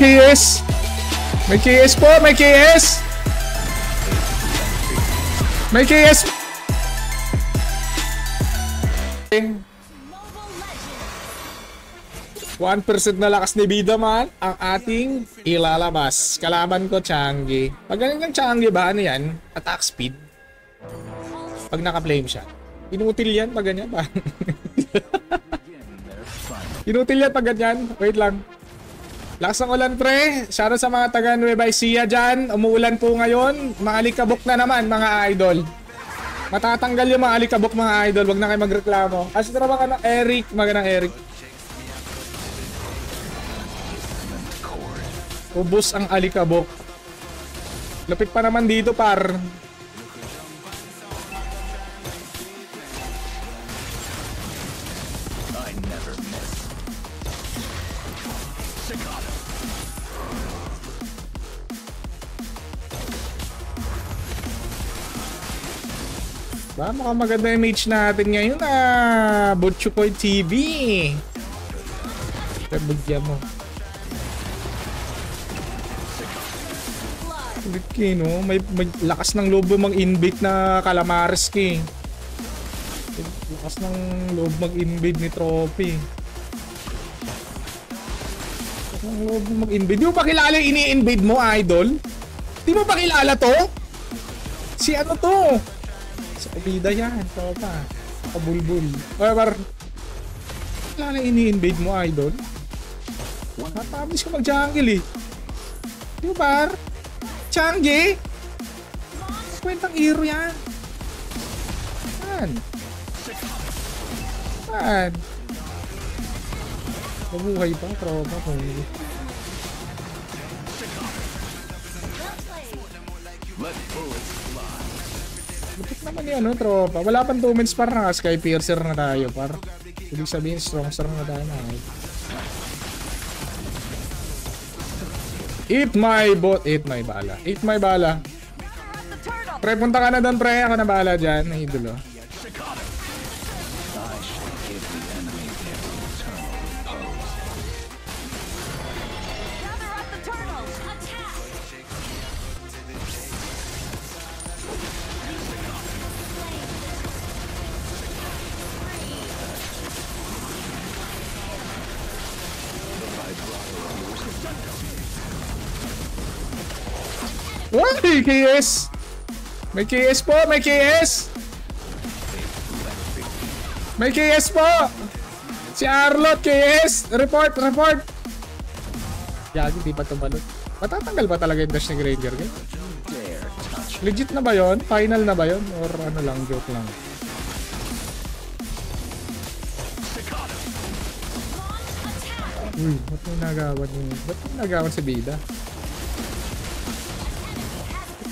KS! May KS po! May KS! May KS! 1% na lakas ni Bida man ang ating ilalabas. Kalaban ko, Changi. Pag galing ng Changi ba, ano yan? Attack speed. Pag naka-flame shot. Inutil yan pag ganyan ba? Inutil yan pag ganyan. Wait lang. Lakas ng ulan, pre. Shoutout sa mga taga Nueva Ecija dyan. Umuulan po ngayon. Mga alikabok na naman, mga idol. Matatanggal yung mga alikabok, mga idol. Wag na kayo magreklamo. Kasi trabaho ka ng Eric. Magandang Eric. Ubus ang alikabok. Lapit pa naman dito, par. Mukhang maganda yung image natin ngayon Butchukoy TV. Pabigyan mo. Okay, no? May lakas ng loob mag-invade na Calamares ki. Lakas ng loob mag-invade ni Trophy. Lakas ng loob mag-invade. Di mo pa kilala yung ini-invade mo, idol? Di mo pa kilala to? Si ano to? Sa Bida yan, tropa. Kabulbul. Kaya par, kilala yung ini-invade mo, idol? Matapos ka mag-jungle eh. Di mo par? Changi? Kwentang hero yan. Saan? Saan? Mabuhay pa, tropa ko. Lupit naman yan, no, tropa. Wala pang 2 minutes par na. Sky Piercer na tayo, par. Ibig sabihin, strong na tayo na. Eat my bot. Eat my bala. Eat my bala. Pre, punta ka na doon, pre. Ako na bala dyan. Idolo. Uy, KS! May KS po! May KS! May KS po! Si Arlot, KS! Report! Report! Yagi, di pa tumalot. Matatanggal ba talaga yung dash ni Granger? Legit na ba yun? Final na ba yun? Or ano lang, joke lang? Uy, ba't may nagawan yun? Ba't may nagawan si Bida?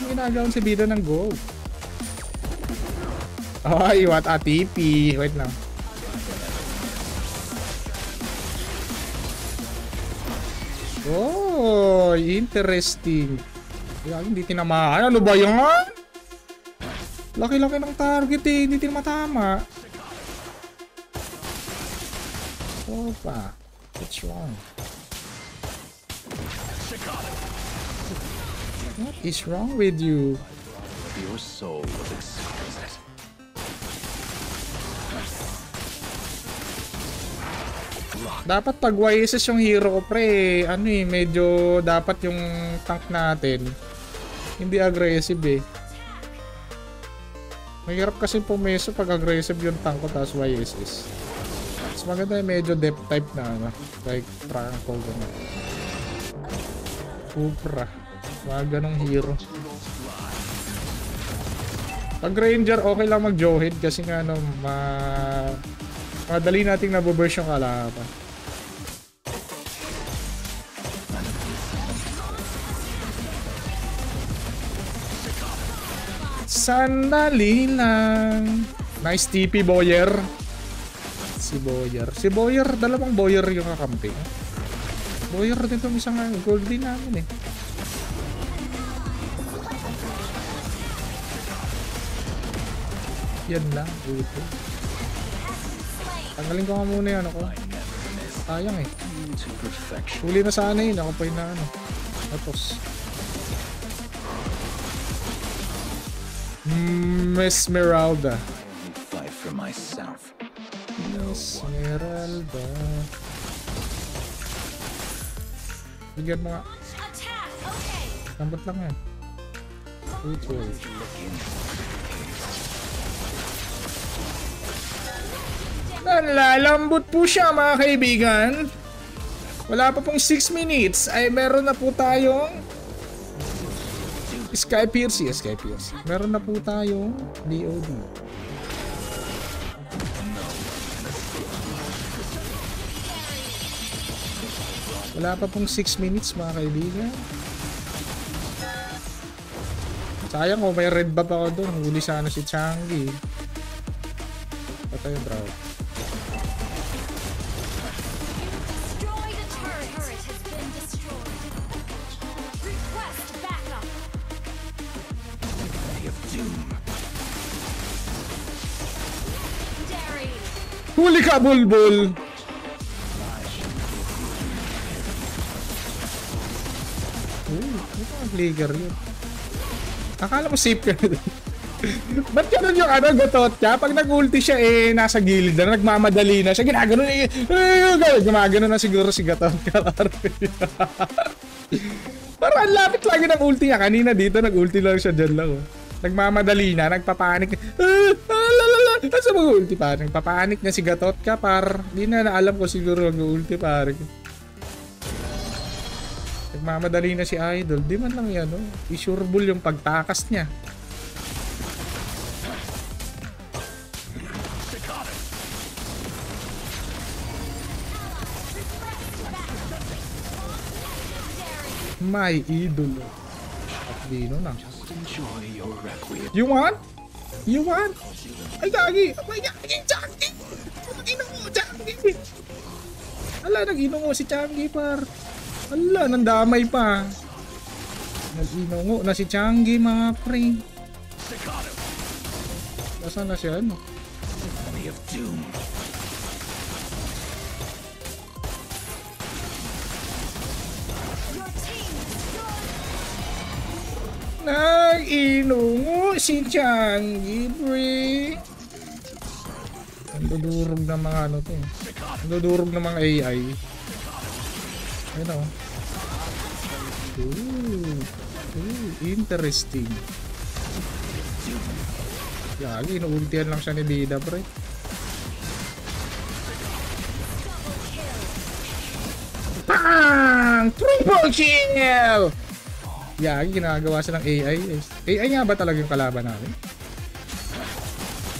Ginagawan si Bida ng go. Ay, what a TP. Wait lang. Oh, interesting. Hindi tinamaan. Ano ba yan? Laki-laki ng target eh. Hindi tinatama. Opa. What's wrong? What is wrong with you? Your soul was exquisite. Dapat pag YSS yung hero ko, pre, ano eh, medyo dapat yung tank natin hindi aggressive eh. Mahirap kasi pumeso pag aggressive yung tank ko tapos YSS. Mas maganda yung medyo depth type na ano, like Franco gano'n. Supra. Mga ganong hero. Pag Ranger, okay lang mag-Johead kasi nga ano, madali nating nabuburst yung kalaban. Sandali lang. Nice TP, Boyer. Si Boyer, dalawang Boyer yung kakampi. Boyer din itong isang gold din namin eh. Yan lang, buto. Tanggalin ko nga muna yan ako. Sayang eh. To perfection. Huli na sana yun. Ako pa yun na ano. Tapos. Esmeralda. I only fight for myself. Esmeralda. Bigyan mga. Attack. Okay. Lambot lang yan. Ritual. Nalalambot po siya mga kaibigan. Wala pa pong 6 minutes ay meron na po tayong Sky Pierce. Sky Pierce. Meron na po tayong DOD. Wala pa pong 6 minutes mga kaibigan. Sayang ko may red buff ako doon. Huli sana si Changi. Patay bro. Destroy the turret. Turret has been destroyed. Request backup. Day of doom. Dairy. Huli ka, Bulbul! Ito ang flicker yun. Akala mo safe ka na doon. Ba't ganun yung ano, gutot ka? Pag nag-ulti siya nasa gilid na, nagmamadali na siya, ginaganon gumagano na siguro si gutot ka. Parang ang lapit lagi ng ulti niya. Kanina dito, nag-ulti lang siya dyan lang. Oh. Nagmamadali na, nagpapanik. Asa mag-ulti pa? Nagpapanik na si gutot ka, par. Di na naalam ko siguro mag-ulti, par. Nagmamadali na si Idol. Di man lang yan, no? I-sureball yung pagtakas niya. My idol. At dino na. Just enjoy your requiem. You want? You want? Ay, gagi! Ay, gagi! Changi! Nag-inong mo, Changi! Ala, nag-inong mo si Changi, par. Ala, nandamay pa. Nag-inong na si Changi, mga pre. Nasaan na siya, ano? Day of doom. Your team is good. Nag-inong si Changi, pre. Ang dudurog ng mga ano to. Ang dudurog ng mga AI. Ayun o. Interesting. Yagi, inuultihan lang siya ni Bida, pre. Pang! Triple kill! Yagi, ginagawa siya ng AI. AI nga ba talaga yung kalaban namin?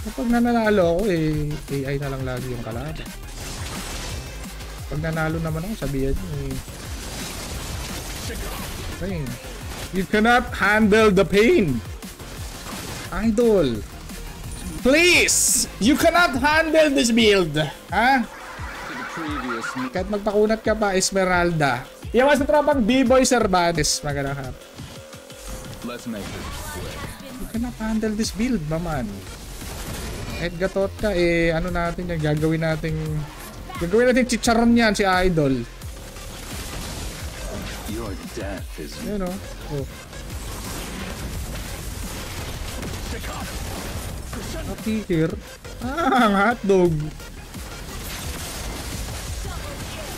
Kapag nanalo ako, AI na lang lagi yung kalaban. Pag nanalo naman ako, sabihan nyo pain. You cannot handle the pain. Idol. Please! You cannot handle this build. Ha? Kahit magpakunat ka pa, Esmeralda. Iyawas sa tropang B-Boy Cervantes. Magandang hap. Let's make this quick. You cannot handle this build, maman. Kahit gatot ka, ano natin yan, gagawin natin chicharon yan, si Idol. Your death is Yun o. Oh. Here. Hotdog.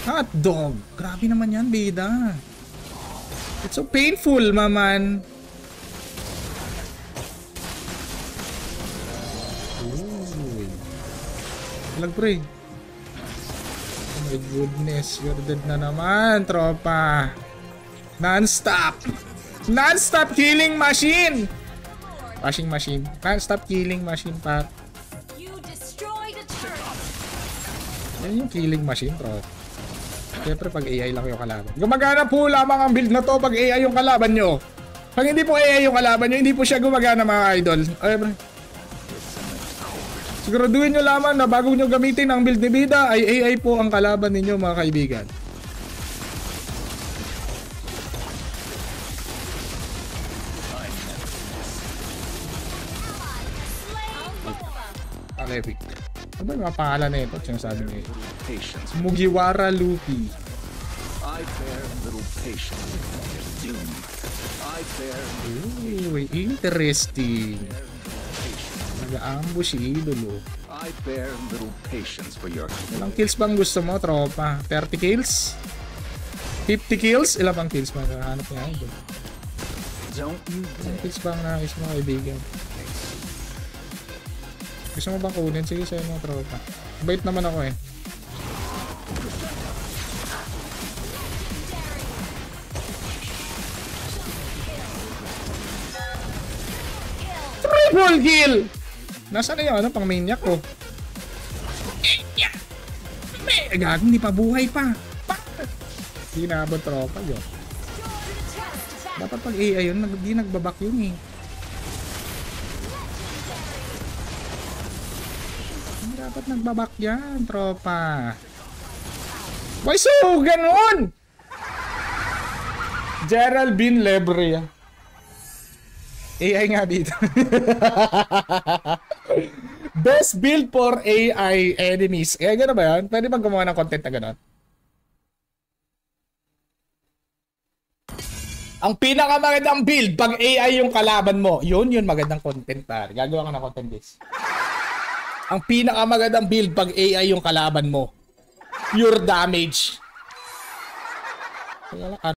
Hotdog. Grabe naman yan, bida. It's so painful, maman. Ooh. Lag, pre. Oh my goodness. You're dead na naman, tropa. Non-stop. Non-stop killing machine. Washing machine. Non-stop killing machine, pa. You destroyed a turret. Yan yung killing machine, bro. Siyempre pag AI lang yung kalaban. Gumagana po lamang ang build na to pag AI yung kalaban nyo. Pag hindi po AI yung kalaban nyo, hindi po siya gumagana, mga idol. Ay, bro. Siguraduhin nyo lamang na bago nyo gamitin ang build ni Bida ay AI po ang kalaban ninyo, mga kaibigan. Epic. Ano ba yung mga pangalan na ito? Sinasabi nyo ito. patience. Mugiwara Luffy. I bear little patience for your doom. I bear Ooh, interesting. Nag-ambush si idol, oh. I bear little patience for your Ilang kills bang gusto mo, tropa? 30 kills? 50 kills? Ilang bang kills maghahanap niya, idol? don't you Ilang kills bang nais mo, kaibigan? Gusto mo bang kunin? Sige sa'yo mga tropa. Bait naman ako eh. Triple kill! Nasaan na yung ano, pang maniac ko? Gagawin, hindi pa buhay pa. Hindi naabot tropa yun. Dapat pag AI yun, hindi nagbabak yun eh. Hindi dapat nagbabak yan, tropa. Why so ganun? Geraldine Lebria. AI nga dito. Best build for AI enemies. Kaya gano'n ba yan? Pwede bang gumawa ng content na gano'n? Ang pinakamagandang build pag AI yung kalaban mo. Yun magandang content par. Gagawa ka ng content this. Ang pinakamagandang build pag AI yung kalaban mo. Pure damage.